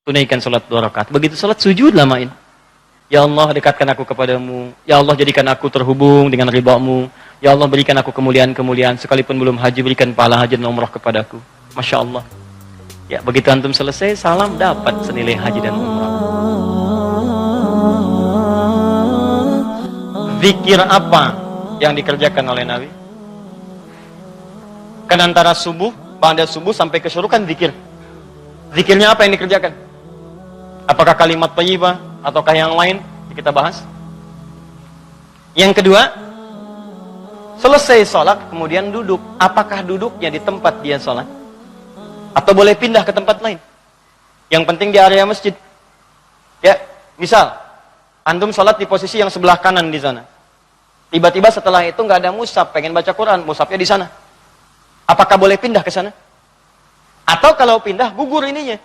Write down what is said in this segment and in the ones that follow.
tunaikan salat 2 rakaat. Begitu salat sujud lamain. Ya Allah, dekatkan aku kepadamu. Ya Allah, jadikan aku terhubung dengan ridha-Mu. Ya Allah, berikan aku kemuliaan-kemuliaan. Sekalipun belum haji, berikan pahala haji dan umrah kepadaku. Masya Allah. Ya, begitu antum selesai, salam dapat senilai haji dan umrah. Zikir apa yang dikerjakan oleh Nabi? Kan antara subuh, pada subuh sampai kesyurukan zikir. Zikirnya apa yang dikerjakan? Apakah kalimat thayyibah ataukah yang lain? Kita bahas. Yang kedua, selesai sholat kemudian duduk. Apakah duduknya di tempat dia sholat? Atau boleh pindah ke tempat lain? Yang penting di area masjid. Ya, misal antum sholat di posisi yang sebelah kanan di sana. Tiba-tiba setelah itu nggak ada mushaf, pengen baca Quran, mushafnya di sana. Apakah boleh pindah ke sana? Atau kalau pindah gugur ininya?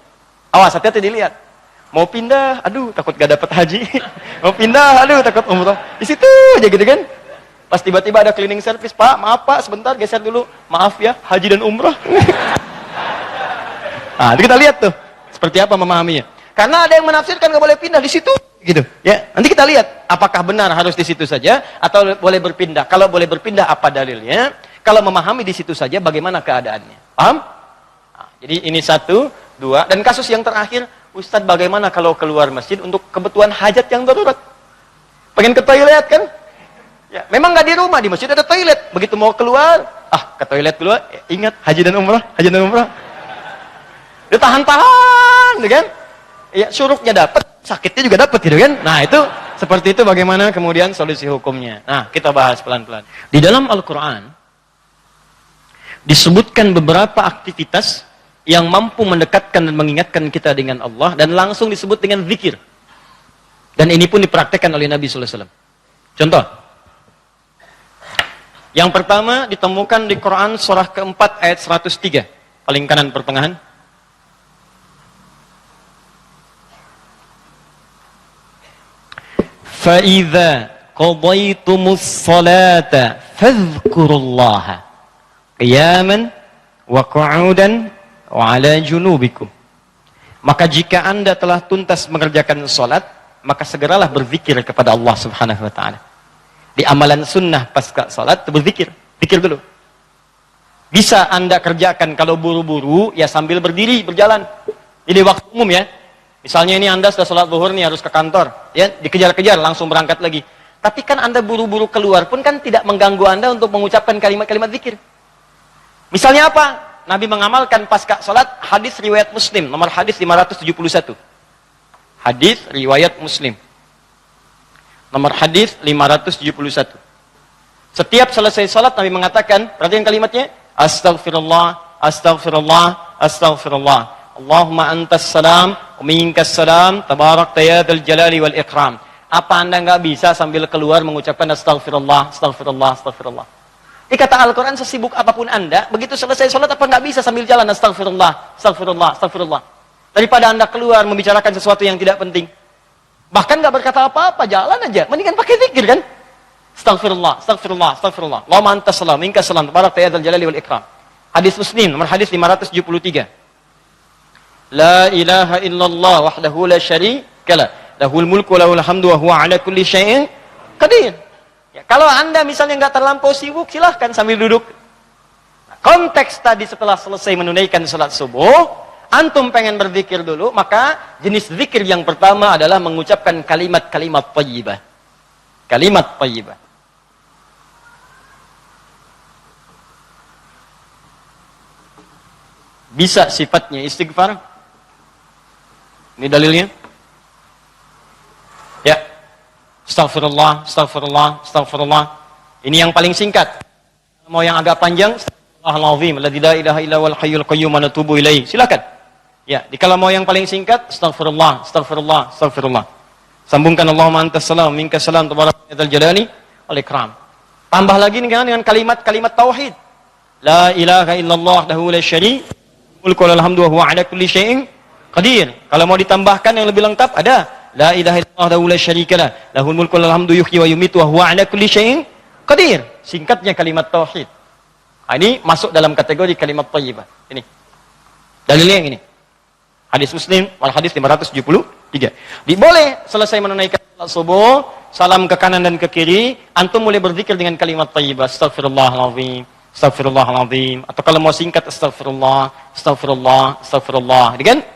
Awas, hati-hati dilihat. Mau pindah, aduh takut gak dapat haji. Mau pindah, aduh takut umrah. Di situ aja gitu kan. Pas tiba-tiba ada cleaning service, Pak, maaf Pak, sebentar geser dulu. Maaf ya, haji dan umrah. Nah, kita lihat tuh seperti apa memahaminya. Karena ada yang menafsirkan gak boleh pindah di situ, gitu. Ya, nanti kita lihat apakah benar harus di situ saja atau boleh berpindah. Kalau boleh berpindah, apa dalilnya? Kalau memahami di situ saja, bagaimana keadaannya? Paham? Nah, jadi ini 1, 2, dan kasus yang terakhir, Ustadz, bagaimana kalau keluar masjid untuk kebutuhan hajat yang darurat? Pengen ke toilet kan? Ya, memang nggak di rumah, di masjid ada toilet. Begitu mau keluar, ke toilet dulu. Ingat haji dan umrah, haji dan umrah. Dia tahan-tahan, gitu kan? Ya, syuruknya dapat, sakitnya juga dapat, gitu kan? Nah, itu seperti itu bagaimana kemudian solusi hukumnya. Nah, kita bahas pelan-pelan. Di dalam Al-Qur'an disebutkan beberapa aktivitas yang mampu mendekatkan dan mengingatkan kita dengan Allah, dan langsung disebut dengan zikir. Dan ini pun dipraktekkan oleh Nabi sallallahu alaihi wasallam. Contoh. Yang pertama ditemukan di Quran surah keempat ayat 103, paling kanan pertengahan. Fa idza qadaytumus salata fadhkurullaha qiyaman wa qu'udan wa ala junubikum. Maka jika Anda telah tuntas mengerjakan salat, maka segeralah berzikir kepada Allah Subhanahu wa taala. Di amalan sunnah pasca salat berzikir, zikir dulu. Bisa Anda kerjakan kalau buru-buru ya sambil berdiri, berjalan. Jadi waktu umum ya. Misalnya ini Anda sudah salat zuhur nih, harus ke kantor, ya, dikejar-kejar langsung berangkat lagi. Tapi kan Anda buru-buru keluar pun kan tidak mengganggu Anda untuk mengucapkan kalimat-kalimat zikir. Misalnya apa? Nabi mengamalkan pasca salat hadis riwayat Muslim, nomor hadis 571. Hadis riwayat Muslim. Nomor hadis 571. Setiap selesai salat Nabi mengatakan, perhatikan kalimatnya, Astaghfirullah, Astaghfirullah, Astaghfirullah. Allahumma antas salam, wa minkas salam, tabarakta ya dzal jalali wal ikram. Apa Anda nggak bisa sambil keluar mengucapkan Astaghfirullah, Astaghfirullah, Astaghfirullah? Ini kata Al-Quran, sesibuk apapun Anda, begitu selesai sholat apa nggak bisa sambil jalan Astaghfirullah, Astaghfirullah, Astaghfirullah. Daripada Anda keluar membicarakan sesuatu yang tidak penting. Bahkan nggak berkata apa-apa, jalan aja. Mendingan pakai zikir kan? Astaghfirullah, Astaghfirullah, Astaghfirullah. Allahumma antas salam, minkas salam, tabarakta ya dzal jalali wal ikram. Hadis Muslim, nomor hadis 573. La ilaha illallah wahdahu la syarika lah. Lahul mulku wa lahul hamdu wa huwa ala kulli syai'in qadir. Ya, kalau Anda misalnya nggak terlampau sibuk, silahkan sambil duduk. Nah, konteks tadi setelah selesai menunaikan salat subuh, antum pengen berzikir dulu, maka jenis zikir yang pertama adalah mengucapkan kalimat-kalimat thayyibah. Kalimat thayyibah. Bisa sifatnya istighfar. Ini dalilnya. Ya. Astaghfirullah, Astaghfirullah, Astaghfirullah. Ini yang paling singkat. Mau yang agak panjang, Astaghfirullahaladzim, alladzi la ilaha illa huwal hayyul qayyum wa natubu ilaihi. Silakan. Ya, kalau mau yang paling singkat, Astaghfirullah, Astaghfirullah, Astaghfirullah. Sambungkan Allahumma antas salam, minkas salam, tabarakta ya dzal jalali wal ikram. Tambah lagi dengan kalimat-kalimat tauhid. La ilaha illallah wahdahu la syarika mulku wa lahul hamdu wa huwa ala kulli syai'in qadir. Kalau mau ditambahkan yang lebih lengkap ada la ilaha illallah wahdahu la syarika lah, lahul mulku wa lahul hamdu yuhyi wa yumiitu wa huwa ala kulli syai'in qadir. Singkatnya kalimat tauhid. Ini masuk dalam kategori kalimat thayyibah. Ini. Dalilnya yang ini. Hadis Muslim, hadis 573. Diboleh selesai menunaikan salat subuh, salam ke kanan dan ke kiri, antum mulai berzikir dengan kalimat thayyibah, astagfirullahaladzim, astagfirullahaladzim, atau kalau mau singkat astagfirullah, astagfirullah, astagfirullah. Kan?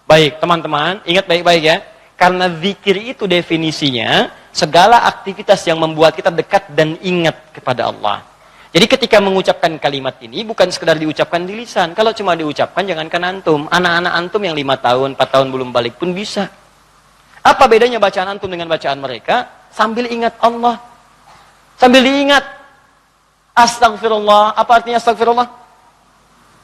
Baik, teman-teman, ingat baik-baik ya. Karena zikir itu definisinya segala aktivitas yang membuat kita dekat dan ingat kepada Allah. Jadi ketika mengucapkan kalimat ini bukan sekedar diucapkan di lisan. Kalau cuma diucapkan jangankan antum. Anak-anak antum yang 5 tahun, 4 tahun belum balik pun bisa. Apa bedanya bacaan antum dengan bacaan mereka? Sambil ingat Allah. Sambil diingat. Astagfirullah. Apa artinya astagfirullah?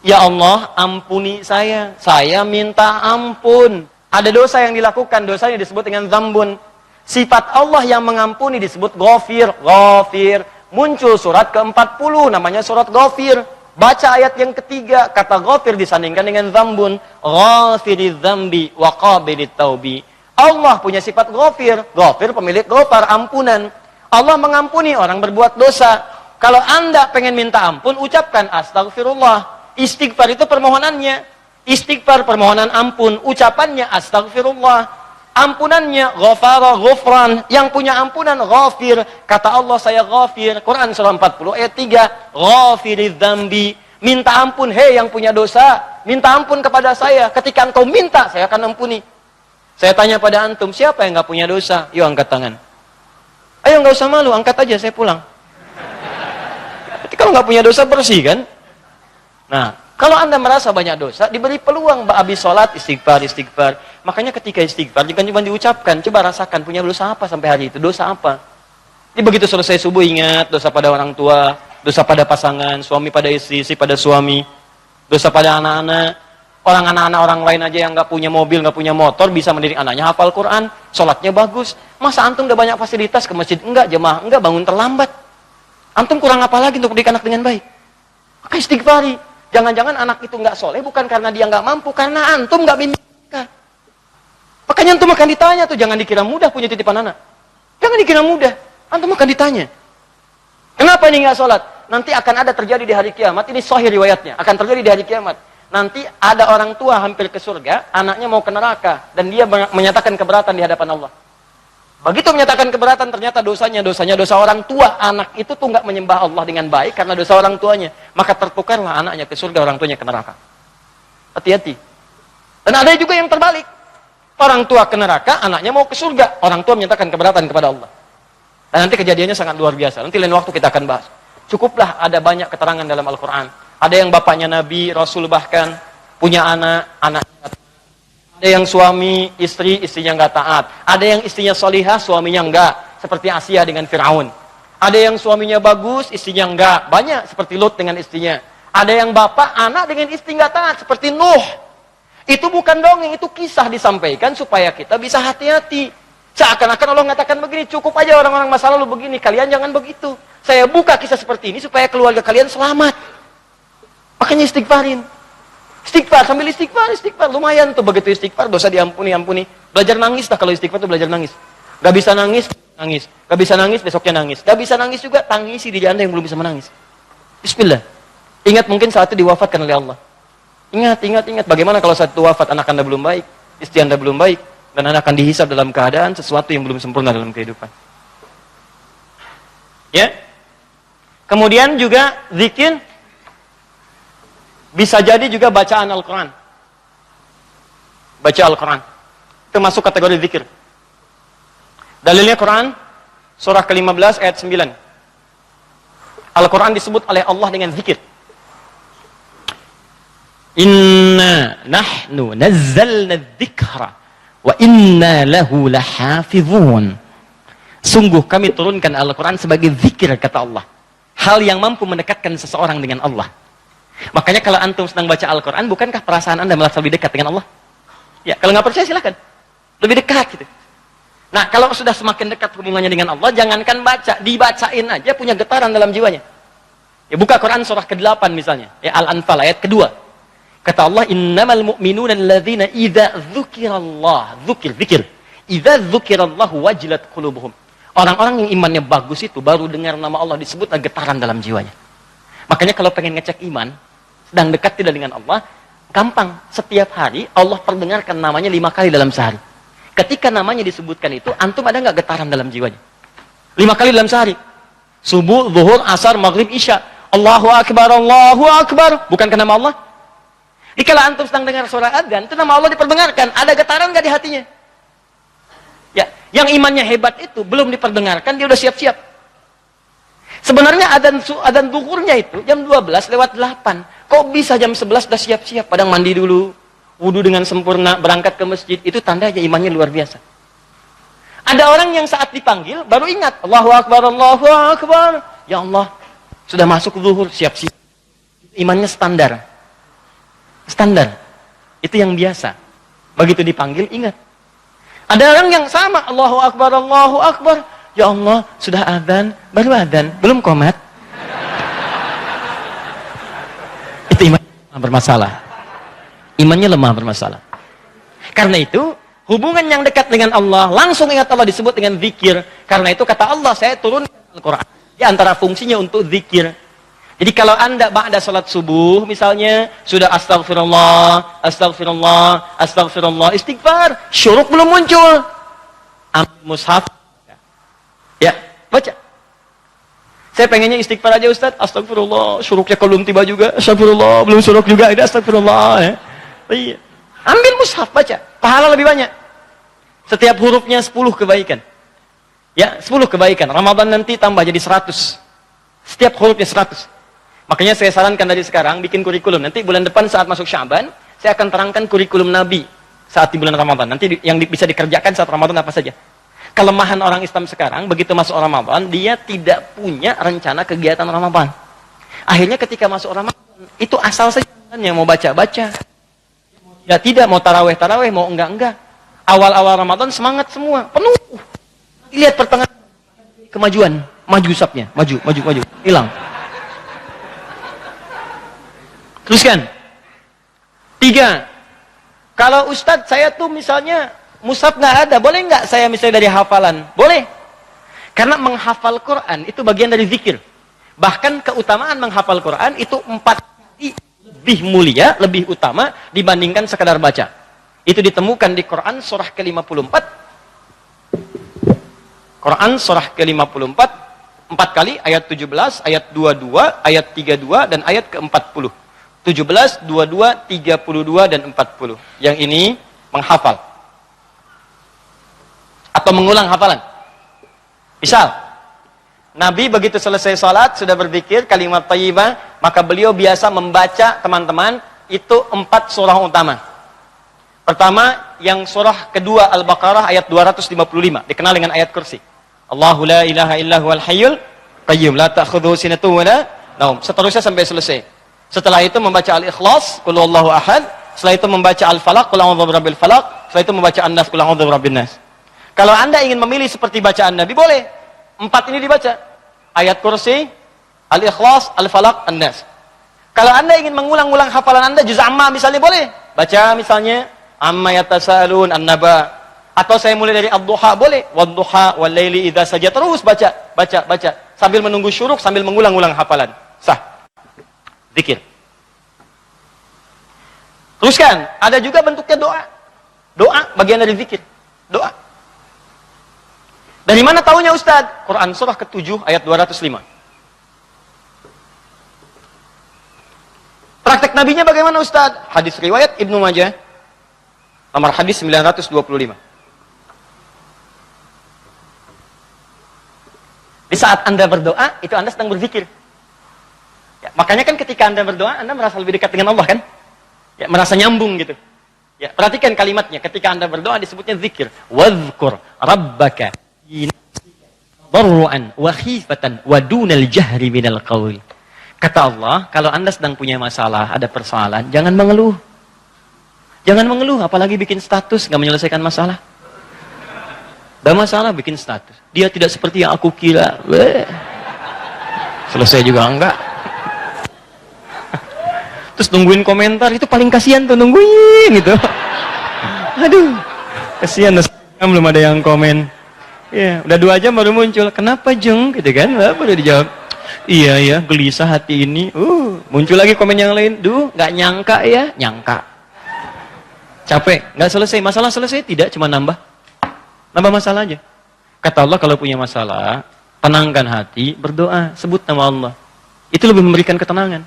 Ya Allah, ampuni saya. Saya minta ampun. Ada dosa yang dilakukan. Dosanya disebut dengan zambun. Sifat Allah yang mengampuni disebut ghafir. Ghafir. Muncul surat ke-40 namanya surat Ghafir. Baca ayat yang ketiga, kata Ghafir disandingkan dengan zambun. Ghafiriz zambi wa qabilit taubi. Allah punya sifat Ghafir. Ghafir pemilik ghafar, ampunan. Allah mengampuni orang berbuat dosa. Kalau Anda pengen minta ampun, ucapkan astagfirullah. Istighfar itu permohonannya. Istighfar permohonan ampun, ucapannya astagfirullah. Ampunannya ghafara ghufran, yang punya ampunan ghafir. Kata Allah, saya ghafir. Quran surah 40 ayat 3. Ghafiriz dzambi, minta ampun, hei yang punya dosa, minta ampun kepada saya. Ketika engkau minta, saya akan ampuni. Saya tanya pada antum, siapa yang enggak punya dosa? Yuk angkat tangan. Ayo, enggak usah malu, angkat aja, saya pulang. Kalau enggak punya dosa bersih kan? Nah, kalau Anda merasa banyak dosa, diberi peluang habis sholat, istighfar, istighfar. Makanya ketika istighfar, jangan cuma diucapkan. Coba rasakan, punya dosa apa sampai hari itu? Dosa apa? Jadi begitu selesai subuh, ingat dosa pada orang tua, dosa pada pasangan, suami pada istri, istri pada suami, dosa pada anak-anak. Anak-anak orang lain aja yang nggak punya mobil, nggak punya motor, bisa mendidik anaknya hafal Quran, sholatnya bagus. Masa antum udah banyak fasilitas ke masjid? Enggak, jemaah, enggak, bangun terlambat. Antum kurang apa lagi untuk mendidik anak dengan baik? Maka istighfari. Jangan-jangan anak itu nggak soleh bukan karena dia nggak mampu, karena antum nggak bimbing mereka. Makanya antum akan ditanya tuh, jangan dikira mudah punya titipan anak. Jangan dikira mudah, antum akan ditanya. Kenapa ini nggak sholat? Nanti akan ada terjadi di hari kiamat, ini sahih riwayatnya, akan terjadi di hari kiamat. Nanti ada orang tua hampir ke surga, anaknya mau ke neraka, dan dia menyatakan keberatan di hadapan Allah. Begitu menyatakan keberatan, ternyata dosanya dosa orang tua. Anak itu tuh nggak menyembah Allah dengan baik karena dosa orang tuanya. Maka tertukarlah anaknya ke surga, orang tuanya ke neraka. Hati-hati. Dan ada juga yang terbalik. Orang tua ke neraka, anaknya mau ke surga. Orang tua menyatakan keberatan kepada Allah. Dan nanti kejadiannya sangat luar biasa. Nanti lain waktu kita akan bahas. Cukuplah ada banyak keterangan dalam Al-Quran. Ada yang bapaknya Nabi, Rasul bahkan, punya anaknya ada yang suami, istri, istrinya nggak taat. Ada yang istrinya solihah, suaminya nggak. Seperti Asia dengan Fir'aun. Ada yang suaminya bagus, istrinya nggak. Banyak seperti Lut dengan istrinya. Ada yang bapak, anak dengan istri nggak taat. Seperti Nuh. Itu bukan dongeng, itu kisah disampaikan supaya kita bisa hati-hati. Seakan-akan Allah mengatakan begini, cukup aja orang-orang masa lalu begini. Kalian jangan begitu. Saya buka kisah seperti ini supaya keluarga kalian selamat. Makanya istighfarin. Istighfar, sambil istighfar, lumayan tuh begitu istighfar, dosa diampuni. Belajar nangis lah kalau istighfar tuh belajar nangis. Gak bisa nangis, nangis. Gak bisa nangis, besoknya nangis. Gak bisa nangis juga, tangisi diri Anda yang belum bisa menangis. Bismillah. Ingat mungkin saat itu diwafatkan oleh Allah. Ingat. Bagaimana kalau saat itu wafat, anak Anda belum baik, istri Anda belum baik, dan Anda akan dihisab dalam keadaan sesuatu yang belum sempurna dalam kehidupan. Ya. Kemudian juga zikir. Bisa jadi juga bacaan Al-Quran. Baca Al-Quran. Itu masuk kategori zikir. Dalilnya Quran, surah ke-15 ayat 9. Al-Quran disebut oleh Allah dengan zikir. Inna nahnu nazzalna dzikra wa inna lahu lahafizun. Sungguh kami turunkan Al-Quran sebagai zikir, kata Allah. Hal yang mampu mendekatkan seseorang dengan Allah. Makanya kalau antum sedang baca Al-Quran, bukankah perasaan Anda merasa lebih dekat dengan Allah? Ya, kalau nggak percaya silakan. Lebih dekat gitu. Nah, kalau sudah semakin dekat hubungannya dengan Allah, jangankan baca, dibacain aja punya getaran dalam jiwanya. Ya, buka Quran surah ke-8 misalnya, ya Al-Anfal ayat kedua. Kata Allah, innamal mu'minuna alladzina idza dzukirallah, zikir. Idza dzukirallahu wajilat qulubuhum. Orang-orang yang imannya bagus itu baru dengar nama Allah disebut getaran dalam jiwanya. Makanya kalau pengen ngecek iman, sedang dekat tidak dengan Allah, Gampang. Setiap hari Allah perdengarkan namanya 5 kali dalam sehari. Ketika namanya disebutkan itu, antum ada nggak getaran dalam jiwanya? 5 kali dalam sehari. Subuh, zuhur, asar, maghrib, isya. Allahu Akbar, Allahu Akbar. Bukankah nama Allah? Dikala antum sedang dengar suara adzan, itu nama Allah diperdengarkan. Ada getaran nggak di hatinya? Ya, yang imannya hebat itu belum diperdengarkan, dia udah siap-siap. Sebenarnya adzan zuhurnya itu jam 12 lewat 8. Kok bisa jam 11 udah siap-siap? Padahal mandi dulu, wudu dengan sempurna, berangkat ke masjid. Itu tandanya imannya luar biasa. Ada orang yang saat dipanggil baru ingat, Allahu Akbar, Allahu Akbar. Ya Allah, sudah masuk zuhur, siap-siap. Imannya standar. Standar. Itu yang biasa. Begitu dipanggil, ingat. Ada orang yang sama, Allahu Akbar, Allahu Akbar. Ya Allah, sudah adzan, baru adzan, belum qomat. Itu iman bermasalah. Imannya lemah bermasalah. Karena itu, hubungan yang dekat dengan Allah, langsung ingat Allah disebut dengan zikir. Karena itu kata Allah, saya turunkan Al-Quran. Di antara fungsinya untuk zikir. Jadi kalau anda ba'da salat subuh, misalnya, sudah astagfirullah, astagfirullah, astagfirullah, istighfar, syuruk belum muncul. Ambil mushaf. Ya, baca. Saya pengennya istighfar aja Ustaz, astagfirullah, syuruknya belum tiba juga, astagfirullah, belum syuruk juga, ini astagfirullah. Ya. Iya. Ambil mushaf, baca. Pahala lebih banyak. Setiap hurufnya 10 kebaikan. Ya, 10 kebaikan. Ramadan nanti tambah jadi 100. Setiap hurufnya 100. Makanya saya sarankan dari sekarang, bikin kurikulum. Nanti bulan depan saat masuk Sya'ban, saya akan terangkan kurikulum Nabi saat di bulan Ramadan. Nanti yang bisa dikerjakan saat Ramadan apa saja. Kelemahan orang Islam sekarang, begitu masuk Ramadan, dia tidak punya rencana kegiatan Ramadan. Akhirnya ketika masuk Ramadan, itu asal saja yang mau baca-baca. Ya tidak, mau taraweh-taraweh, mau enggak-enggak. Awal-awal Ramadan semangat semua, penuh. Lihat pertengahan, kemajuan, maju sapnya, maju, hilang. Teruskan. 3. Kalau Ustadz saya tuh misalnya, mushaf nggak ada, boleh nggak saya misalnya dari hafalan? Boleh. Karena menghafal Quran itu bagian dari zikir. Bahkan keutamaan menghafal Quran itu 4 kali lebih mulia, lebih utama dibandingkan sekadar baca. Itu ditemukan di Quran surah ke-54. Quran surah ke-54, 4 kali, ayat 17, ayat 22, ayat 32, dan ayat ke-40. 17, 22, 32, dan 40. Yang ini menghafal. Atau mengulang hafalan. Misal, Nabi begitu selesai salat, sudah berzikir, kalimat thayyibah, maka beliau biasa membaca, teman-teman, itu 4 surah utama. Pertama, yang surah kedua Al-Baqarah ayat 255, dikenal dengan ayat kursi. Allahu la ilaha illa huwal hayyul qayyum, la ta'khudhuhu sinatun wa la naum. Seterusnya sampai selesai. Setelah itu membaca Al-Ikhlas, qul huwallahu ahad. Setelah itu membaca Al-Falaq, qul a'udzu birabbil falaq. Setelah itu membaca An-Nas, qul a'udzu birabbin nas. Kalau anda ingin memilih seperti bacaan Nabi, boleh. 4 ini dibaca. Ayat kursi, Al-Ikhlas, Al-Falaq, An-Nas. Kalau anda ingin mengulang-ulang hafalan anda, juz amma misalnya, boleh. Baca misalnya, amma yatasaalun an-naba. Atau saya mulai dari ad-duha, boleh. Wad-duha wal-laili idza saja. Terus baca. Sambil menunggu syuruk, sambil mengulang-ulang hafalan. Sah. Zikir. Teruskan, ada juga bentuknya doa. Doa bagian dari zikir. Doa. Dari mana taunya Ustaz? Quran surah ke-7 ayat 205. Praktek nabinya bagaimana Ustaz? Hadis riwayat Ibnu Majah, nomor hadis 925. Di saat Anda berdoa, itu Anda sedang berzikir. Ya, makanya kan ketika Anda berdoa, Anda merasa lebih dekat dengan Allah kan? Ya, merasa nyambung gitu. Ya, perhatikan kalimatnya. Ketika Anda berdoa disebutnya zikir. Wadhkur rabbaka darru'an wa khifatan wa dunal jahri minal qaul. Kata Allah, kalau Anda sedang punya masalah, ada persoalan, jangan mengeluh. Jangan mengeluh, apalagi bikin status, nggak menyelesaikan masalah. Ada masalah, bikin status. Dia tidak seperti yang aku kira. Selesai juga enggak. Terus nungguin komentar, itu paling kasihan tuh, nungguin gitu. Aduh, kasihan, belum ada yang komen. Ya, udah 2 jam baru muncul. Kenapa Jeng? Gitu kan, baru dijawab. Iya ya, gelisah hati ini. Muncul lagi komen yang lain. Duh, nggak nyangka ya, nyangka. Capek, nggak selesai. Masalah selesai tidak, cuma nambah masalah aja. Kata Allah kalau punya masalah, tenangkan hati, berdoa, sebut nama Allah. Itu lebih memberikan ketenangan.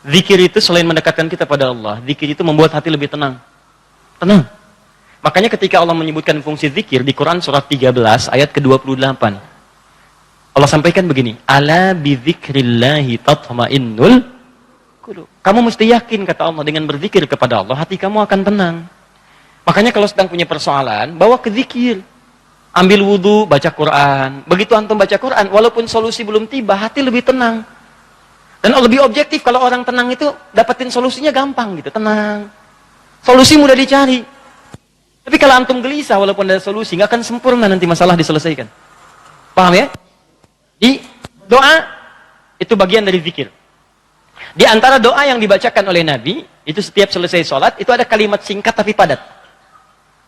Zikir itu selain mendekatkan kita pada Allah, zikir itu membuat hati lebih tenang. Tenang. Makanya ketika Allah menyebutkan fungsi zikir di Quran surat 13 ayat ke-28. Allah sampaikan begini, ala bidzikrillahi tatma'innul qulub. Kamu mesti yakin, kata Allah, dengan berzikir kepada Allah, hati kamu akan tenang. Makanya kalau sedang punya persoalan, bawa ke zikir. Ambil wudu, baca Quran. Begitu antum baca Quran, walaupun solusi belum tiba, hati lebih tenang. Dan lebih objektif, kalau orang tenang itu, dapetin solusinya gampang gitu, tenang. Solusi mudah dicari. Tapi kalau antum gelisah, walaupun ada solusi, nggak akan sempurna nanti masalah diselesaikan. Paham ya? Di doa, itu bagian dari zikir. Di antara doa yang dibacakan oleh Nabi, itu setiap selesai sholat, itu ada kalimat singkat tapi padat.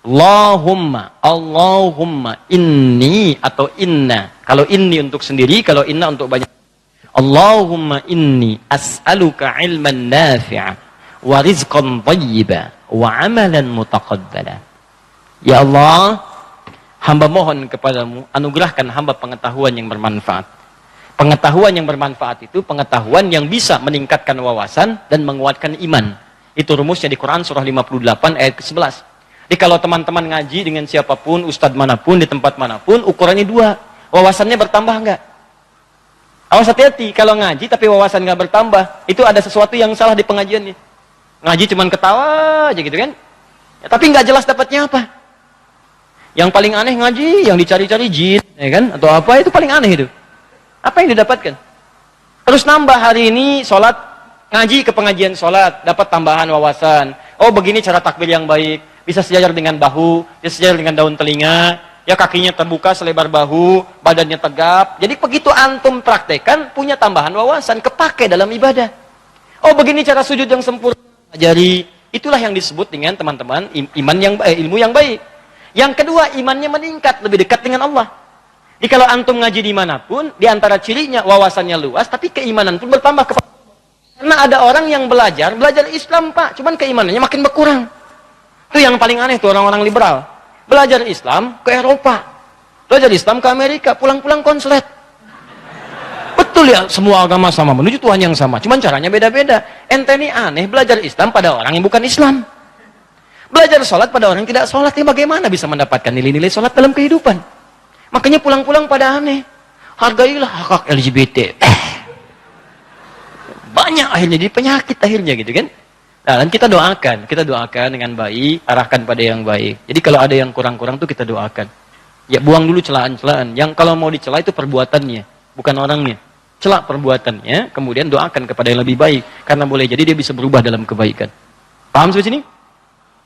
Allahumma inni atau inna. Kalau inni untuk sendiri, kalau inna untuk banyak. Allahumma inni as'aluka ilman nafi'a wa rizqan thayyiba wa amalan mutaqabbala. Ya Allah, hamba mohon kepadamu, anugerahkan hamba pengetahuan yang bermanfaat. Pengetahuan yang bermanfaat itu pengetahuan yang bisa meningkatkan wawasan dan menguatkan iman. Itu rumusnya di Quran surah 58 ayat ke-11. Jadi kalau teman-teman ngaji dengan siapapun, ustadz manapun, di tempat manapun, ukurannya dua. Wawasannya bertambah enggak? Awas hati-hati, kalau ngaji tapi wawasan enggak bertambah, itu ada sesuatu yang salah di pengajiannya. Ngaji cuman ketawa aja gitu kan. Ya, tapi enggak jelas dapatnya apa. Yang paling aneh ngaji, yang dicari-cari jin, ya kan? Atau apa, itu paling aneh itu. Apa yang didapatkan? Terus nambah hari ini, sholat, ngaji ke pengajian sholat, dapat tambahan wawasan. Oh begini cara takbir yang baik, bisa sejajar dengan bahu, bisa sejajar dengan daun telinga, ya kakinya terbuka selebar bahu, badannya tegap. Jadi begitu antum praktekan, punya tambahan wawasan, kepake dalam ibadah. Oh begini cara sujud yang sempurna, ajari. Itulah yang disebut dengan teman-teman, ilmu yang baik. Yang kedua, imannya meningkat, lebih dekat dengan Allah. Jadi kalau antum ngaji dimanapun, di antara cirinya wawasannya luas, tapi keimanan pun bertambah. Karena ada orang yang belajar Islam Pak, cuman keimanannya makin berkurang. Itu yang paling aneh tuh orang-orang liberal. Belajar Islam ke Eropa, belajar Islam ke Amerika, pulang-pulang konslet. Betul ya, semua agama sama, menuju Tuhan yang sama, cuman caranya beda-beda. Ente ini aneh, belajar Islam pada orang yang bukan Islam. Belajar sholat pada orang yang tidak sholat, ya bagaimana bisa mendapatkan nilai-nilai sholat dalam kehidupan? Makanya pulang-pulang pada aneh. Hargailah hak LGBT. Banyak akhirnya, jadi penyakit akhirnya gitu kan. Nah, dan kita doakan dengan baik, arahkan pada yang baik. Jadi kalau ada yang kurang-kurang tuh kita doakan. Ya buang dulu celaan-celaan. Yang kalau mau dicela itu perbuatannya, bukan orangnya. Celak perbuatannya, kemudian doakan kepada yang lebih baik. Karena boleh jadi dia bisa berubah dalam kebaikan. Paham sampai sini?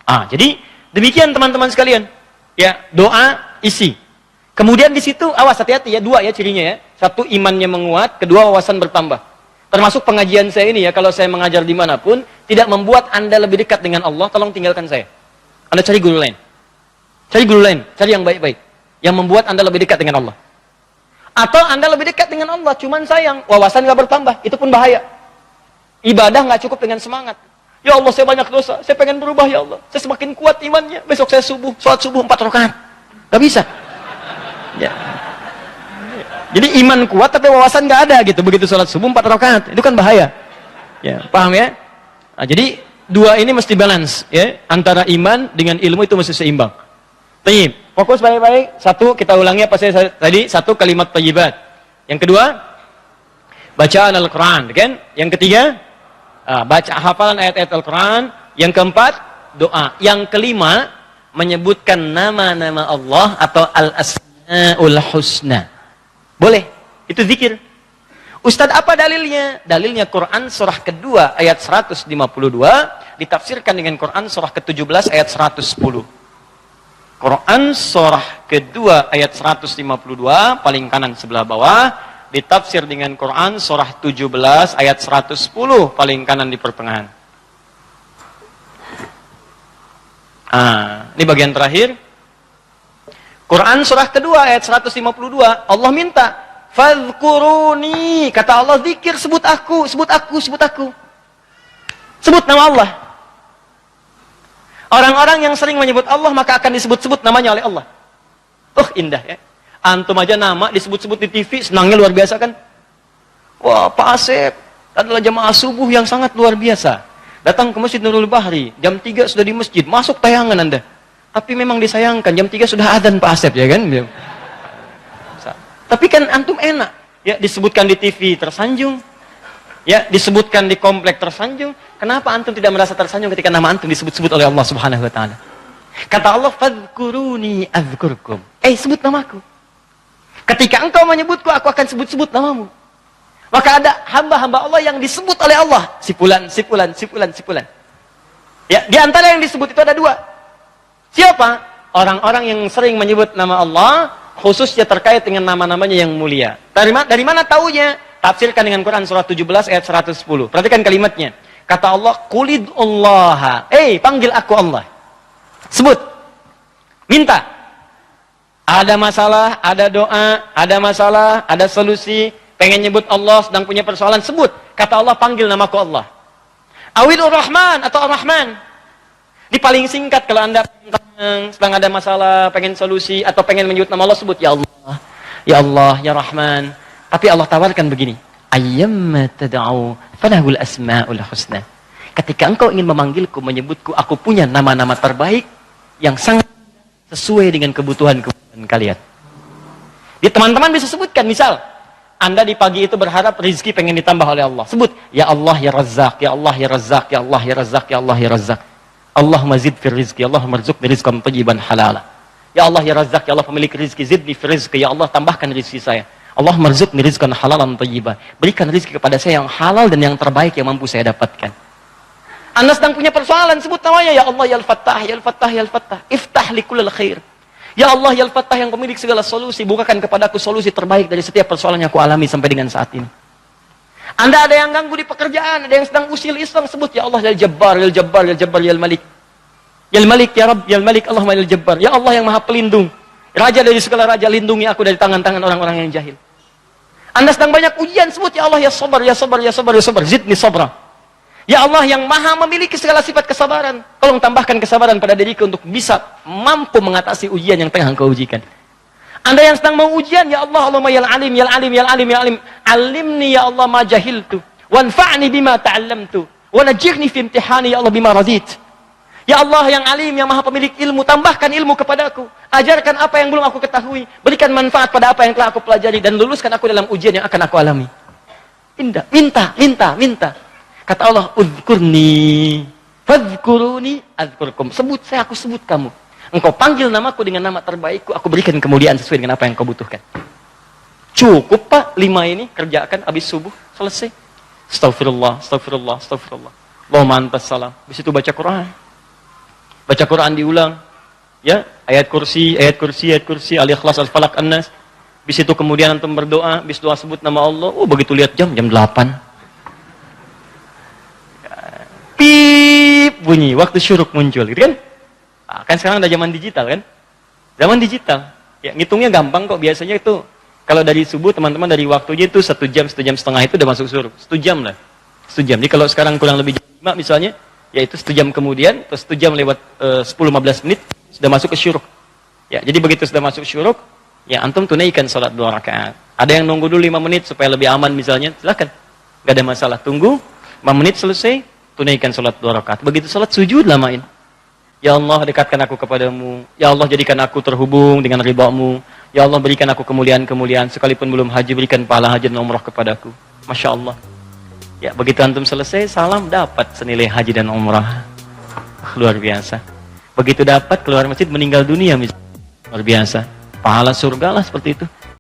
Jadi demikian teman-teman sekalian. Ya, doa isi. Kemudian di situ awas hati-hati ya, dua ya cirinya ya. Satu, imannya menguat, kedua wawasan bertambah. Termasuk pengajian saya ini ya, kalau saya mengajar dimanapun, tidak membuat Anda lebih dekat dengan Allah, tolong tinggalkan saya. Anda cari guru lain. Cari guru lain, cari yang baik-baik. Yang membuat Anda lebih dekat dengan Allah. Atau Anda lebih dekat dengan Allah, cuman sayang, wawasan nggak bertambah, itu pun bahaya. Ibadah nggak cukup dengan semangat. Ya Allah, saya banyak dosa, saya pengen berubah ya Allah. Saya semakin kuat imannya, besok saya sholat subuh 4 rakaat. Gak bisa. Ya. Jadi iman kuat tapi wawasan nggak ada gitu. Begitu sholat subuh 4 rakaat, itu kan bahaya. Ya, paham ya? Nah, jadi dua ini mesti balance ya, antara iman dengan ilmu itu mesti seimbang. Tayyib. Fokus baik-baik. Satu, kita ulangi apa saya tadi, satu kalimat thayyibat. Yang kedua, bacaan Al-Qur'an, kan? Yang ketiga, baca hafalan ayat-ayat Al-Quran. Yang keempat, doa. Yang kelima, menyebutkan nama-nama Allah atau Al-Asma'ul Husna. Boleh, itu zikir. Ustadz, apa dalilnya? Dalilnya Quran surah kedua ayat 152 ditafsirkan dengan Quran surah ke-17 ayat 110. Quran surah kedua ayat 152 paling kanan sebelah bawah ditafsir dengan Quran surah 17 ayat 110 paling kanan di pertengahan. Ini bagian terakhir. Quran surah kedua ayat 152 Allah minta Fadhkuruni. Kata Allah, zikir, sebut aku, sebut aku, sebut aku. Sebut nama Allah. Orang-orang yang sering menyebut Allah, maka akan disebut-sebut namanya oleh Allah. Indah ya. Antum aja nama disebut-sebut di TV, senangnya luar biasa kan? Wah, Pak Asep adalah jamaah subuh yang sangat luar biasa. Datang ke Masjid Nurul Bahri, jam 3 sudah di masjid, masuk tayangan Anda. Tapi memang disayangkan, jam 3 sudah adzan Pak Asep, ya kan? Tapi kan antum enak, ya disebutkan di TV tersanjung, ya disebutkan di komplek tersanjung. Kenapa antum tidak merasa tersanjung ketika nama antum disebut-sebut oleh Allah Subhanahu wa taala? Kata Allah, "Fadhkuruni adzkurkum." Sebut namaku. Ketika engkau menyebutku, aku akan sebut-sebut namamu. Maka ada hamba-hamba Allah yang disebut oleh Allah, si fulan, si fulan, si fulan, si fulan. Ya, di antara yang disebut itu ada 2. Siapa? Orang-orang yang sering menyebut nama Allah, khususnya terkait dengan nama-namanya yang mulia. Dari mana taunya? Tafsirkan dengan Quran surah 17 ayat 110. Perhatikan kalimatnya. Kata Allah, "Qulidullaha." Panggil aku Allah. Sebut. Minta. Ada masalah, ada doa, ada masalah, ada solusi, pengen nyebut Allah, sedang punya persoalan, sebut. Kata Allah, panggil namaku Allah. Awilur Rahman atau Ar-Rahman. Di paling singkat kalau Anda sedang ada masalah, pengen solusi, atau pengen menyebut nama Allah, sebut ya Allah, ya Allah, ya Rahman. Tapi Allah tawarkan begini, ayyamma tad'u falahul asma'ul husna. Ketika engkau ingin memanggilku, menyebutku, aku punya nama-nama terbaik yang sangat sesuai dengan kebutuhan kalian. Di teman-teman bisa sebutkan, misal Anda di pagi itu berharap rezeki pengen ditambah oleh Allah. Sebut, ya Allah ya Razzaq, ya Allah ya Razzaq, ya Allah ya Razzaq, ya Allah ya Razzaq. Allahumma zid fir rizqi, Allahumma rzuqni rizqan thayyiban halala. Ya Allah ya Razzaq, ya Allah pemilik rezeki, zidni fir rizqi, ya Allah tambahkan rezeki saya. Allahumma rzuqni rizqan halalan thayyiban. Berikan rezeki kepada saya yang halal dan yang terbaik yang mampu saya dapatkan. Anda sedang punya persoalan, sebut namanya, ya Allah ya Al-Fattah, ya Al-Fattah, ya Al-Fattah. Iftah li kullil khair. Ya Allah ya Al-Fattah yang pemilik segala solusi, bukakan kepadaku solusi terbaik dari setiap persoalan yang aku alami sampai dengan saat ini. Anda ada yang ganggu di pekerjaan, ada yang sedang usil iseng, sebut ya Allah ya Jabbar, ya Jabbar, ya Jabbar, ya Malik. Ya Malik, ya Rabb, ya Malik, Allahumma ya Jabbar. Ya Allah yang Maha Pelindung. Raja dari segala raja, lindungi aku dari tangan-tangan orang-orang yang jahil. Anda sedang banyak ujian, sebut ya Allah ya Sabar, ya Sabar, ya Sabar, ya Sabar. Zidni sabra. Ya Allah yang Maha memiliki segala sifat kesabaran. Tolong tambahkan kesabaran pada diriku untuk bisa mampu mengatasi ujian yang tengah engkau ujikan. Anda yang sedang mau ujian, ya Allah, Allahumma ya Alim, ya Alim, ya Alim, ya Alim. Alimni ya Allah ma jahiltu. Wanfa'ni bima ta'allamtu. Wa najirni fi imtihani ya Allah bima radit. Ya Allah yang Alim, yang Maha pemilik ilmu, tambahkan ilmu kepadaku. Ajarkan apa yang belum aku ketahui. Berikan manfaat pada apa yang telah aku pelajari. Dan luluskan aku dalam ujian yang akan aku alami. Indah. Minta, minta, minta. Kata Allah, "Udhkurni, fadhkuruni, adzkurkum." Sebut saya, aku sebut kamu. Engkau panggil namaku dengan nama terbaikku, aku berikan kemuliaan sesuai dengan apa yang kau butuhkan. Cukup Pak, 5 ini kerjakan habis subuh, selesai. Astaghfirullah, astaghfirullah, astaghfirullah. Allahumma antas salam. Habis itu baca Quran. Baca Quran diulang. Ya, ayat kursi, ayat kursi, ayat kursi, Al-Ikhlas, Al-Falaq, An-Nas. Habis itu kemudian antum berdoa, habis doa sebut nama Allah. Begitu lihat jam 8. Pip bunyi, waktu syuruk muncul, gitu kan? Kan sekarang ada zaman digital kan? Zaman digital. Ya, ngitungnya gampang kok, biasanya itu kalau dari subuh teman-teman dari waktunya itu 1 jam, 1 jam setengah itu udah masuk syuruk. 1 jam lah. 1 jam. Jadi kalau sekarang kurang lebih jam 5 misalnya, ya itu 1 jam kemudian, terus 1 jam lewat 10-15 menit sudah masuk ke syuruk. Ya, jadi begitu sudah masuk syuruk, ya antum tunaikan salat 2 rakaat. Ada yang nunggu dulu 5 menit supaya lebih aman misalnya, silakan. Enggak ada masalah. Tunggu 5 menit selesai, tunaikan salat 2 rakaat. Begitu salat sujud lamain. Ya Allah, dekatkan aku kepadamu. Ya Allah, jadikan aku terhubung dengan ridha-Mu. Ya Allah, berikan aku kemuliaan-kemuliaan. Sekalipun belum haji, berikan pahala haji dan umrah kepadaku. Masya Allah. Ya, begitu antum selesai, salam, dapat senilai haji dan umrah. Luar biasa. Begitu dapat, keluar masjid, meninggal dunia. Luar biasa. Pahala surga lah seperti itu.